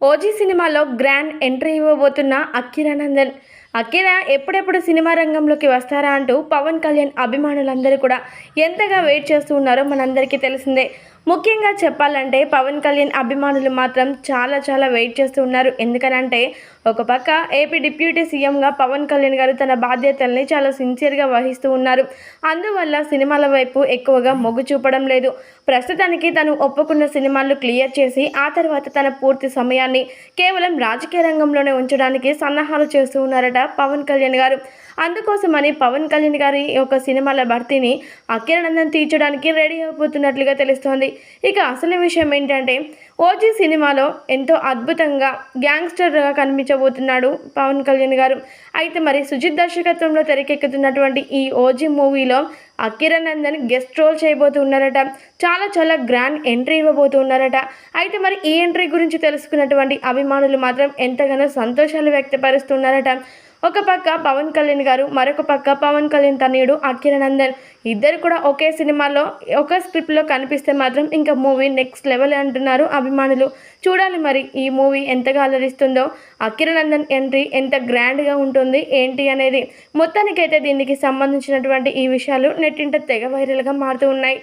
OG సినిమాలో grand entry ఇవ్వబోతున్న అక్కిరానందన్. Akhira ఎప్పుడెప్పుడు cinema రంగంలోకి వస్తారా అంటూ పవన్ కళ్యాణ్ అభిమానులందరూ కూడా ఎంతగా వెయిట్ చేస్తూ ఉన్నారో మనందరికీ తెలిసిందే. ముఖ్యంగా చెప్పాలంటే పవన్ కళ్యాణ్ అభిమానులు మాత్రం చాలా వెయిట్ చేస్తూ ఉన్నారు. ఎందుకనంటే ఒక పక్క ఏపీ డిప్యూటీ సీఎంగా పవన్ కళ్యాణ్ గారు తన బాధ్యతల్ని చాలా సిన్సియర్గా వహిస్తూ ఉన్నారు. అందువల్ల సినిమాల వైపు ఎక్కువగా మొగ్గు చూపడం లేదు. ప్రస్తుతానికి తను ఒప్పుకున్న సినిమాలు క్లియర్ చేసి ఆ తర్వాత తన పూర్తి సమయాన్ని కేవలం రాజకీయ రంగంలోనే ఉంచడానికి సన్నాహాలు చేస్తూ ఉన్నారట పవన్ కళ్యాణ్ గారు. అందుకోసమని పవన్ కళ్యాణ్ గారి యొక్క సినిమాల భర్తీని అక్కిరానందన్ తీర్చడానికి రెడీ అయిపోతున్నట్లుగా తెలుస్తోంది. ఇక అసలు విషయం ఏంటంటే ఓజీ సినిమాలో ఎంతో అద్భుతంగా గ్యాంగ్స్టర్గా కనిపించబోతున్నాడు పవన్ కళ్యాణ్ గారు. అయితే మరి సుజిత్ దర్శకత్వంలో తెరకెక్కుతున్నటువంటి ఈ ఓజీ మూవీలో అక్కిరానందన్ గెస్ట్ రోల్ చేయబోతున్నారట. చాలా గ్రాండ్ ఎంట్రీ ఇవ్వబోతున్నారట. అయితే మరి ఈ ఎంట్రీ గురించి తెలుసుకున్నటువంటి అభిమానులు మాత్రం ఎంతగానో సంతోషాలు వ్యక్తపరుస్తున్నారట. ఒక పక్క పవన్ కళ్యాణ్ గారు, మరొక పక్క పవన్ కళ్యాణ్ తనయుడు అక్కిరానందన్ ఇద్దరు కూడా ఒకే సినిమాలో ఒక స్క్రిప్ట్లో కనిపిస్తే మాత్రం ఇంకా మూవీ నెక్స్ట్ లెవెల్ అంటున్నారు అభిమానులు. చూడాలి మరి ఈ మూవీ ఎంతగా అలరిస్తుందో, అక్కిరానందన్ ఎంట్రీ ఎంత గ్రాండ్గా ఉంటుంది ఏంటి అనేది. మొత్తానికైతే దీనికి సంబంధించినటువంటి ఈ విషయాలు నెట్టింట తెగ వైరల్గా మారుతూ ఉన్నాయి.